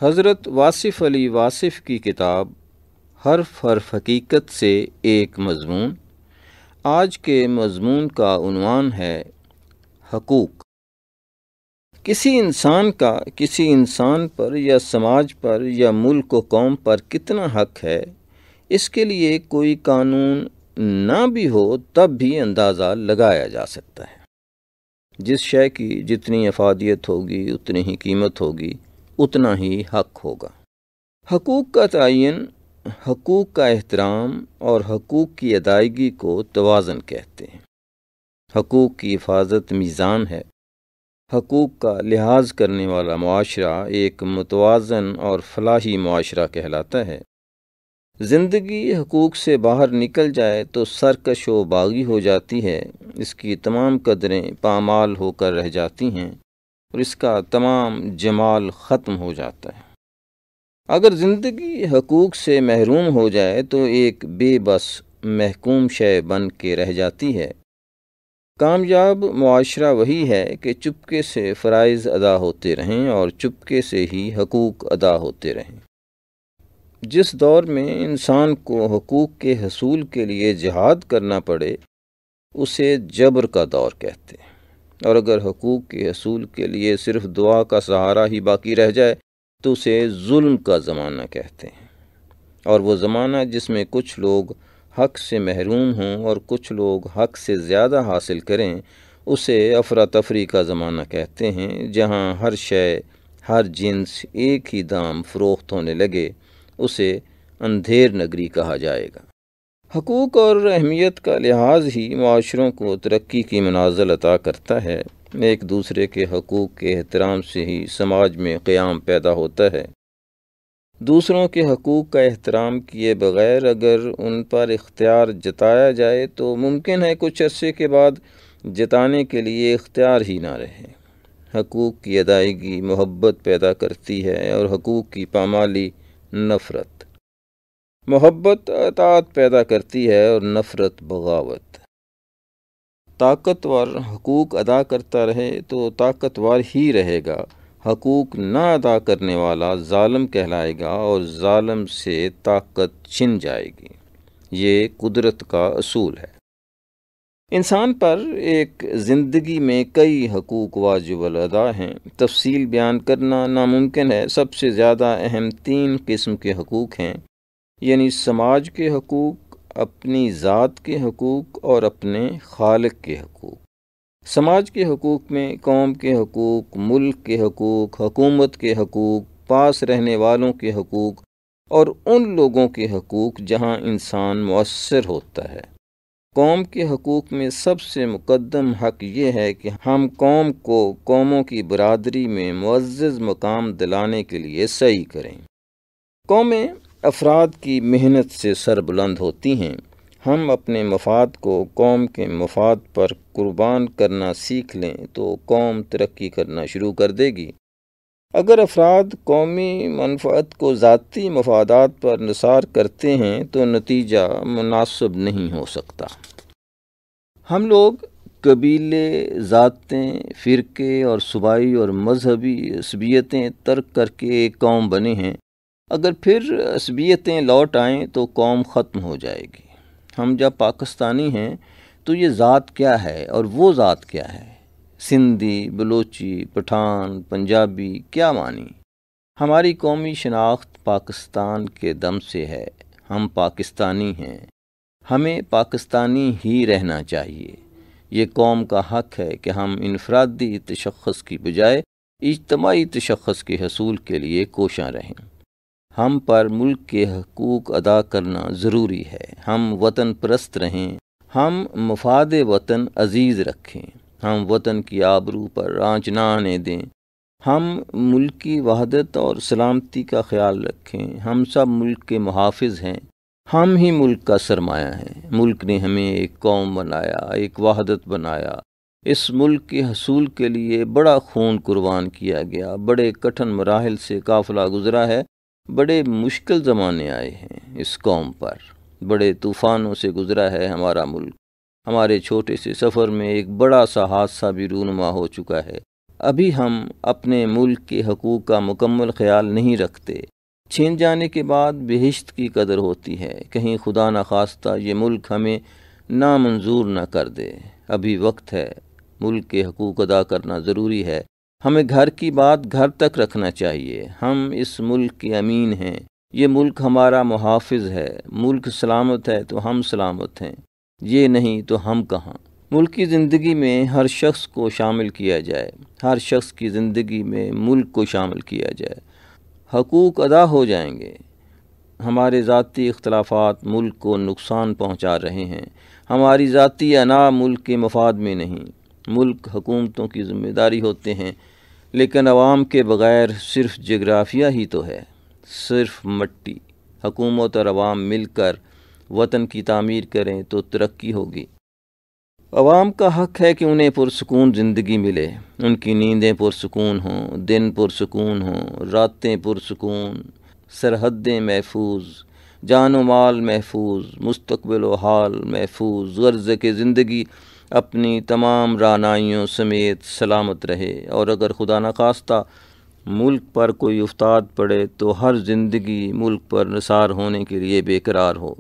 حضرت واصف علی واصف کی کتاب حرف حرف حقیقت سے ایک مضمون۔ آج کے مضمون کا عنوان ہے حقوق۔ کسی انسان کا کسی انسان پر یا سماج پر یا ملک و قوم پر کتنا حق ہے، اس کے لیے کوئی قانون نہ بھی ہو تب بھی اندازہ لگایا جا سکتا ہے۔ جس شے کی جتنی افادیت ہوگی اتنی ہی قیمت ہوگی، اتنا ہی حق ہوگا۔ حقوق کا تعین، حقوق کا احترام اور حقوق کی ادائیگی کو توازن کہتے ہیں۔ حقوق کی حفاظت میزان ہے۔ حقوق کا لحاظ کرنے والا معاشرہ ایک متوازن اور فلاحی معاشرہ کہلاتا ہے۔ زندگی حقوق سے باہر نکل جائے تو سرکش و باغی ہو جاتی ہے، اس کی تمام قدریں پامال ہو کر رہ جاتی ہیں اور اس کا تمام جمال ختم ہو جاتا ہے۔ اگر زندگی حقوق سے محروم ہو جائے تو ایک بے بس محکوم شے بن کے رہ جاتی ہے۔ کامیاب معاشرہ وہی ہے کہ چپکے سے فرائض ادا ہوتے رہیں اور چپکے سے ہی حقوق ادا ہوتے رہیں۔ جس دور میں انسان کو حقوق کے حصول کے لیے جہاد کرنا پڑے، اسے جبر کا دور کہتے ہیں، اور اگر حقوق کے حصول کے لیے صرف دعا کا سہارا ہی باقی رہ جائے تو اسے ظلم کا زمانہ کہتے ہیں، اور وہ زمانہ جس میں کچھ لوگ حق سے محروم ہوں اور کچھ لوگ حق سے زیادہ حاصل کریں، اسے افراتفری کا زمانہ کہتے ہیں، جہاں ہر شے ہر جنس ایک ہی دام فروخت ہونے لگے، اسے اندھیر نگری کہا جائے گا۔ حقوق اور اہمیت کا لحاظ ہی معاشروں کو ترقی کی منازل عطا کرتا ہے۔ ایک دوسرے کے حقوق کے احترام سے ہی سماج میں قیام پیدا ہوتا ہے۔ دوسروں کے حقوق کا احترام کیے بغیر اگر ان پر اختیار جتایا جائے تو ممکن ہے کچھ عرصے کے بعد جتانے کے لیے اختیار ہی نہ رہے۔ حقوق کی ادائیگی محبت پیدا کرتی ہے اور حقوق کی پامالی نفرت۔ محبت اطاعت پیدا کرتی ہے اور نفرت بغاوت۔ طاقتور حقوق ادا کرتا رہے تو طاقتور ہی رہے گا، حقوق نہ ادا کرنے والا ظالم کہلائے گا اور ظالم سے طاقت چھن جائے گی۔ یہ قدرت کا اصول ہے۔ انسان پر ایک زندگی میں کئی حقوق واجب الادا ہیں، تفصیل بیان کرنا ناممکن ہے۔ سب سے زیادہ اہم 3 قسم کے حقوق ہیں، یعنی سماج کے حقوق، اپنی ذات کے حقوق اور اپنے خالق کے حقوق۔ سماج کے حقوق میں قوم کے حقوق، ملک کے حقوق، حکومت کے حقوق، پاس رہنے والوں کے حقوق اور ان لوگوں کے حقوق جہاں انسان مؤثر ہوتا ہے۔ قوم کے حقوق میں سب سے مقدم حق یہ ہے کہ ہم قوم کو قوموں کی برادری میں معزز مقام دلانے کے لیے سعی کریں۔ قومیں افراد کی محنت سے سربلند ہوتی ہیں۔ ہم اپنے مفاد کو قوم کے مفاد پر قربان کرنا سیکھ لیں تو قوم ترقی کرنا شروع کر دے گی۔ اگر افراد قومی منفعت کو ذاتی مفادات پر نثار کرتے ہیں تو نتیجہ مناسب نہیں ہو سکتا۔ ہم لوگ قبیلے، ذاتیں، فرقے اور صوبائی اور مذہبی عصبیتیں ترک کر کے ایک قوم بنے ہیں۔ اگر پھر عصبیتیں لوٹ آئیں تو قوم ختم ہو جائے گی۔ ہم جب پاکستانی ہیں تو یہ ذات کیا ہے اور وہ ذات کیا ہے؟ سندھی، بلوچی، پٹھان، پنجابی کیا معنی؟ ہماری قومی شناخت پاکستان کے دم سے ہے۔ ہم پاکستانی ہیں، ہمیں پاکستانی ہی رہنا چاہیے۔ یہ قوم کا حق ہے کہ ہم انفرادی تشخص کی بجائے اجتماعی تشخص کے حصول کے لیے کوشاں رہیں۔ ہم پر ملک کے حقوق ادا کرنا ضروری ہے۔ ہم وطن پرست رہیں، ہم مفاد وطن عزیز رکھیں، ہم وطن کی آبرو پر آنچ نہ آنے دیں، ہم ملکی وحدت اور سلامتی کا خیال رکھیں۔ ہم سب ملک کے محافظ ہیں، ہم ہی ملک کا سرمایہ ہیں۔ ملک نے ہمیں ایک قوم بنایا، ایک وحدت بنایا۔ اس ملک کے حصول کے لیے بڑا خون قربان کیا گیا، بڑے کٹھن مراحل سے قافلہ گزرا ہے، بڑے مشکل زمانے آئے ہیں اس قوم پر، بڑے طوفانوں سے گزرا ہے ہمارا ملک۔ ہمارے چھوٹے سے سفر میں ایک بڑا سا حادثہ بھی رونما ہو چکا ہے۔ ابھی ہم اپنے ملک کے حقوق کا مکمل خیال نہیں رکھتے۔ چھین جانے کے بعد بہشت کی قدر ہوتی ہے، کہیں خدا نخواستہ یہ ملک ہمیں نامنظور نہ کر دے۔ ابھی وقت ہے، ملک کے حقوق ادا کرنا ضروری ہے۔ ہمیں گھر کی بات گھر تک رکھنا چاہیے۔ ہم اس ملک کے امین ہیں، یہ ملک ہمارا محافظ ہے۔ ملک سلامت ہے تو ہم سلامت ہیں، یہ نہیں تو ہم کہاں۔ ملک کی زندگی میں ہر شخص کو شامل کیا جائے، ہر شخص کی زندگی میں ملک کو شامل کیا جائے، حقوق ادا ہو جائیں گے۔ ہمارے ذاتی اختلافات ملک کو نقصان پہنچا رہے ہیں۔ ہماری ذاتی انا ملک کے مفاد میں نہیں۔ ملک حکومتوں کی ذمہ داری ہوتے ہیں، لیکن عوام کے بغیر صرف جغرافیہ ہی تو ہے، صرف مٹی۔ حکومت اور عوام مل کر وطن کی تعمیر کریں تو ترقی ہوگی۔ عوام کا حق ہے کہ انہیں پرسکون زندگی ملے، ان کی نیندیں پرسکون ہوں، دن پرسکون ہوں، راتیں پرسکون، سرحدیں محفوظ، جان و مال محفوظ، مستقبل و حال محفوظ، غرض کہ زندگی اپنی تمام رعنائیوں سمیت سلامت رہے۔ اور اگر خدا نخواستہ ملک پر کوئی افتاد پڑے تو ہر زندگی ملک پر نثار ہونے کے لیے بے قرار ہو۔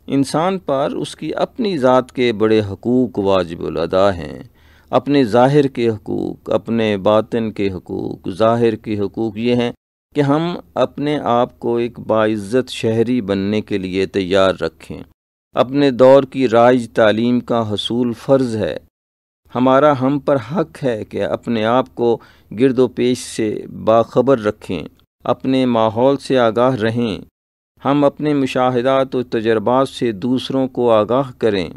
انسان پر اس کی اپنی ذات کے بڑے حقوق واجب الادا ہیں، اپنے ظاہر کے حقوق، اپنے باطن کے حقوق۔ ظاہر کے حقوق یہ ہیں کہ ہم اپنے آپ کو ایک باعزت شہری بننے کے لیے تیار رکھیں۔ اپنے دور کی رائج تعلیم کا حصول فرض ہے۔ ہمارا ہم پر حق ہے کہ اپنے آپ کو گرد و پیش سے باخبر رکھیں، اپنے ماحول سے آگاہ رہیں۔ ہم اپنے مشاہدات و تجربات سے دوسروں کو آگاہ کریں،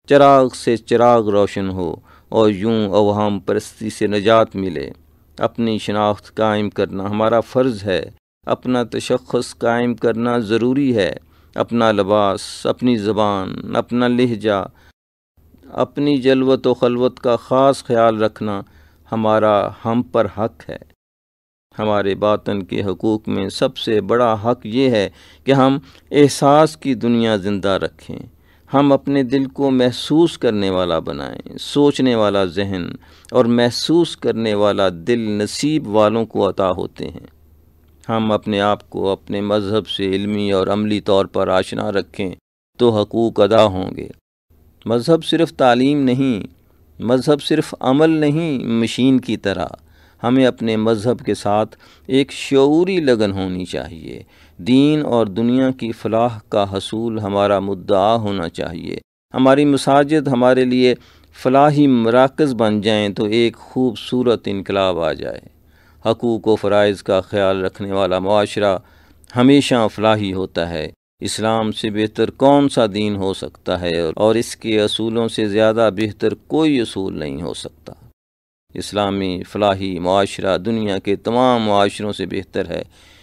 چراغ سے چراغ روشن ہو اور یوں اوہام پرستی سے نجات ملے۔ اپنی شناخت قائم کرنا ہمارا فرض ہے، اپنا تشخص قائم کرنا ضروری ہے۔ اپنا لباس، اپنی زبان، اپنا لہجہ، اپنی جلوت و خلوت کا خاص خیال رکھنا ہمارا ہم پر حق ہے۔ ہمارے باطن کے حقوق میں سب سے بڑا حق یہ ہے کہ ہم احساس کی دنیا زندہ رکھیں۔ ہم اپنے دل کو محسوس کرنے والا بنائیں۔ سوچنے والا ذہن اور محسوس کرنے والا دل نصیب والوں کو عطا ہوتے ہیں۔ ہم اپنے آپ کو اپنے مذہب سے علمی اور عملی طور پر آشنا رکھیں تو حقوق ادا ہوں گے۔ مذہب صرف تعلیم نہیں، مذہب صرف عمل نہیں مشین کی طرح۔ ہمیں اپنے مذہب کے ساتھ ایک شعوری لگن ہونی چاہیے۔ دین اور دنیا کی فلاح کا حصول ہمارا مدعا ہونا چاہیے۔ ہماری مساجد ہمارے لیے فلاحی مراکز بن جائیں تو ایک خوبصورت انقلاب آ جائے۔ حقوق و فرائض کا خیال رکھنے والا معاشرہ ہمیشہ فلاحی ہوتا ہے۔ اسلام سے بہتر کون سا دین ہو سکتا ہے، اور اس کے اصولوں سے زیادہ بہتر کوئی اصول نہیں ہو سکتا۔ اسلامی فلاحی معاشرہ دنیا کے تمام معاشروں سے بہتر ہے،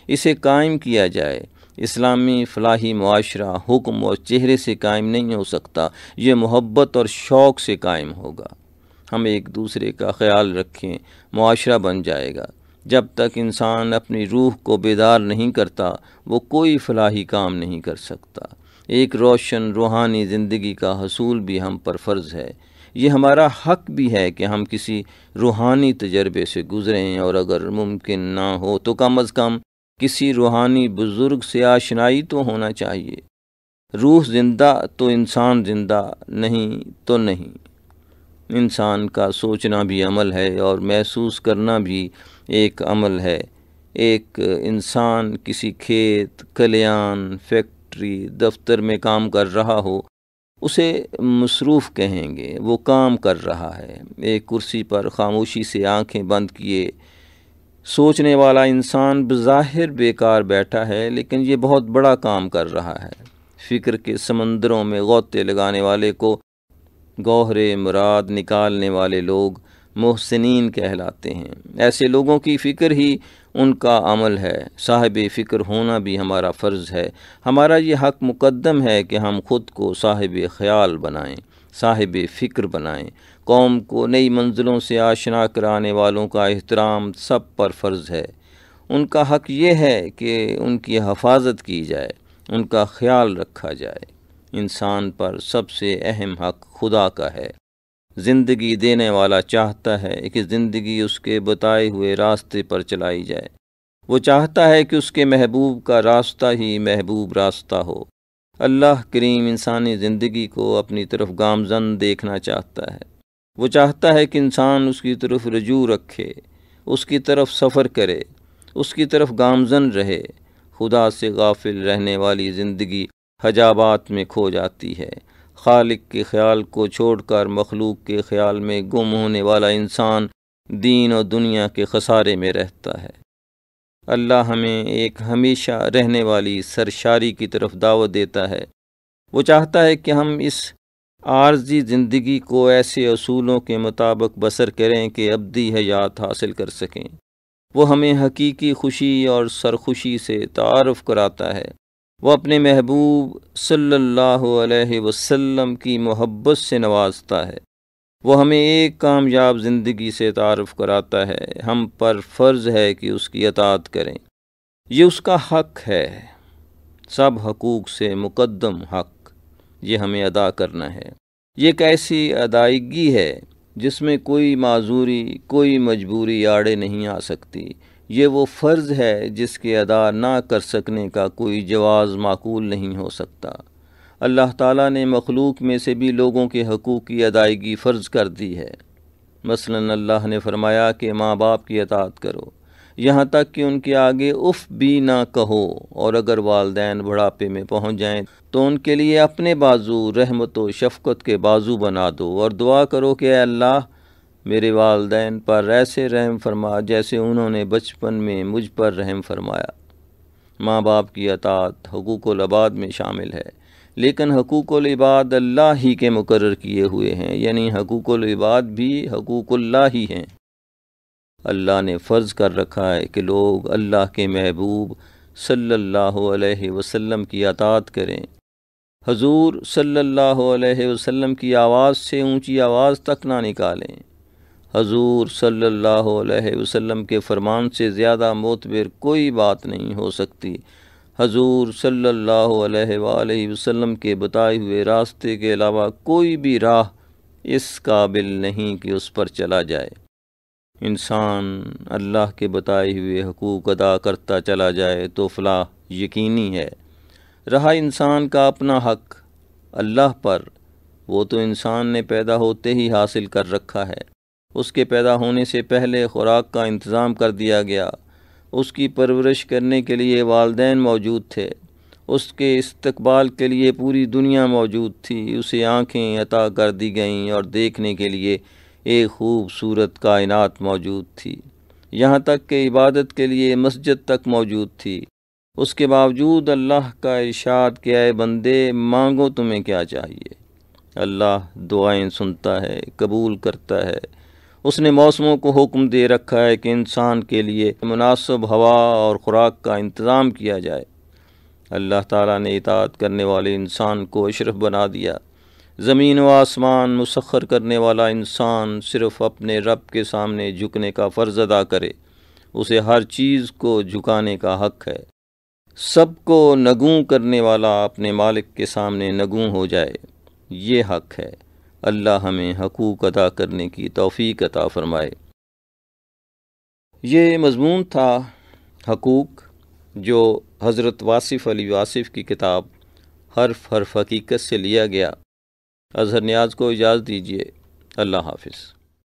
اسے قائم کیا جائے۔ اسلامی فلاحی معاشرہ حکم اور چہرے سے قائم نہیں ہو سکتا، یہ محبت اور شوق سے قائم ہوگا۔ ہم ایک دوسرے کا خیال رکھیں، معاشرہ بن جائے گا۔ جب تک انسان اپنی روح کو بیدار نہیں کرتا، وہ کوئی فلاحی کام نہیں کر سکتا۔ ایک روشن روحانی زندگی کا حصول بھی ہم پر فرض ہے۔ یہ ہمارا حق بھی ہے کہ ہم کسی روحانی تجربے سے گزریں، اور اگر ممکن نہ ہو تو کم از کم کسی روحانی بزرگ سے آشنائی تو ہونا چاہیے۔ روح زندہ تو انسان زندہ، نہیں تو نہیں۔ انسان کا سوچنا بھی عمل ہے اور محسوس کرنا بھی ایک عمل ہے۔ ایک انسان کسی کھیت، کھلیان، فیکٹری، دفتر میں کام کر رہا ہو، اسے مصروف کہیں گے، وہ کام کر رہا ہے۔ ایک کرسی پر خاموشی سے آنکھیں بند کیے سوچنے والا انسان بظاہر بیکار بیٹھا ہے، لیکن یہ بہت بڑا کام کر رہا ہے۔ فکر کے سمندروں میں غوطے لگانے والے کو گوہر مراد نکالنے والے لوگ محسنین کہلاتے ہیں۔ ایسے لوگوں کی فکر ہی ان کا عمل ہے۔ صاحب فکر ہونا بھی ہمارا فرض ہے۔ ہمارا یہ حق مقدم ہے کہ ہم خود کو صاحب خیال بنائیں، صاحب فکر بنائیں۔ قوم کو نئی منزلوں سے آشنا کرانے والوں کا احترام سب پر فرض ہے۔ ان کا حق یہ ہے کہ ان کی حفاظت کی جائے، ان کا خیال رکھا جائے۔ انسان پر سب سے اہم حق خدا کا ہے۔ زندگی دینے والا چاہتا ہے کہ زندگی اس کے بتائے ہوئے راستے پر چلائی جائے۔ وہ چاہتا ہے کہ اس کے محبوب کا راستہ ہی محبوب راستہ ہو۔ اللہ کریم انسانی زندگی کو اپنی طرف گامزن دیکھنا چاہتا ہے۔ وہ چاہتا ہے کہ انسان اس کی طرف رجوع رکھے، اس کی طرف سفر کرے، اس کی طرف گامزن رہے۔ خدا سے غافل رہنے والی زندگی حجابات میں کھو جاتی ہے۔ خالق کے خیال کو چھوڑ کر مخلوق کے خیال میں گم ہونے والا انسان دین اور دنیا کے خسارے میں رہتا ہے۔ اللہ ہمیں ایک ہمیشہ رہنے والی سرشاری کی طرف دعوت دیتا ہے۔ وہ چاہتا ہے کہ ہم اس عارضی زندگی کو ایسے اصولوں کے مطابق بسر کریں کہ ابدی حیات حاصل کر سکیں۔ وہ ہمیں حقیقی خوشی اور سرخوشی سے تعارف کراتا ہے۔ وہ اپنے محبوب صلی اللہ علیہ وسلم کی محبت سے نوازتا ہے۔ وہ ہمیں ایک کامیاب زندگی سے تعارف کراتا ہے۔ ہم پر فرض ہے کہ اس کی اطاعت کریں۔ یہ اس کا حق ہے، سب حقوق سے مقدم حق، یہ ہمیں ادا کرنا ہے۔ یہ ایک ایسی ادائیگی ہے جس میں کوئی معذوری، کوئی مجبوری آڑے نہیں آ سکتی۔ یہ وہ فرض ہے جس کے ادا نہ کر سکنے کا کوئی جواز معقول نہیں ہو سکتا۔ اللہ تعالیٰ نے مخلوق میں سے بھی لوگوں کے حقوق کی ادائیگی فرض کر دی ہے۔ مثلا اللہ نے فرمایا کہ ماں باپ کی اطاعت کرو، یہاں تک کہ ان کے آگے اف بھی نہ کہو، اور اگر والدین بڑھاپے میں پہنچ جائیں تو ان کے لیے اپنے بازو رحمت و شفقت کے بازو بنا دو، اور دعا کرو کہ اے اللہ میرے والدین پر ایسے رحم فرما جیسے انہوں نے بچپن میں مجھ پر رحم فرمایا۔ ماں باپ کی اطاعت حقوق العباد میں شامل ہے، لیکن حقوق العباد اللہ ہی کے مقرر کیے ہوئے ہیں، یعنی حقوق العباد بھی حقوق اللہ ہی ہیں۔ اللہ نے فرض کر رکھا ہے کہ لوگ اللہ کے محبوب صلی اللہ علیہ وسلم کی اطاعت کریں۔ حضور صلی اللہ علیہ وسلم کی آواز سے اونچی آواز تک نہ نکالیں۔ حضور صلی اللہ علیہ وسلم کے فرمان سے زیادہ معتبر کوئی بات نہیں ہو سکتی۔ حضور صلی اللہ علیہ وآلہ وسلم کے بتائے ہوئے راستے کے علاوہ کوئی بھی راہ اس قابل نہیں کہ اس پر چلا جائے۔ انسان اللہ کے بتائے ہوئے حقوق ادا کرتا چلا جائے تو فلاح یقینی ہے۔ رہا انسان کا اپنا حق اللہ پر، وہ تو انسان نے پیدا ہوتے ہی حاصل کر رکھا ہے۔ اس کے پیدا ہونے سے پہلے خوراک کا انتظام کر دیا گیا، اس کی پرورش کرنے کے لیے والدین موجود تھے، اس کے استقبال کے لیے پوری دنیا موجود تھی، اسے آنکھیں عطا کر دی گئیں اور دیکھنے کے لیے ایک خوبصورت کائنات موجود تھی، یہاں تک کہ عبادت کے لیے مسجد تک موجود تھی۔ اس کے باوجود اللہ کا ارشاد کہ اے بندے مانگو تمہیں کیا چاہیے۔ اللہ دعائیں سنتا ہے، قبول کرتا ہے۔ اس نے موسموں کو حکم دے رکھا ہے کہ انسان کے لیے مناسب ہوا اور خوراک کا انتظام کیا جائے۔ اللہ تعالیٰ نے اطاعت کرنے والے انسان کو اشرف بنا دیا۔ زمین و آسمان مسخر کرنے والا انسان صرف اپنے رب کے سامنے جھکنے کا فرض ادا کرے، اسے ہر چیز کو جھکانے کا حق ہے۔ سب کو نگوں کرنے والا اپنے مالک کے سامنے نگوں ہو جائے، یہ حق ہے۔ اللہ ہمیں حقوق ادا کرنے کی توفیق عطا فرمائے۔ یہ مضمون تھا حقوق، جو حضرت واصف علی واصف کی کتاب حرف حرف حقیقت سے لیا گیا۔ اظہر نیاز کو اجازت دیجیے۔ اللہ حافظ۔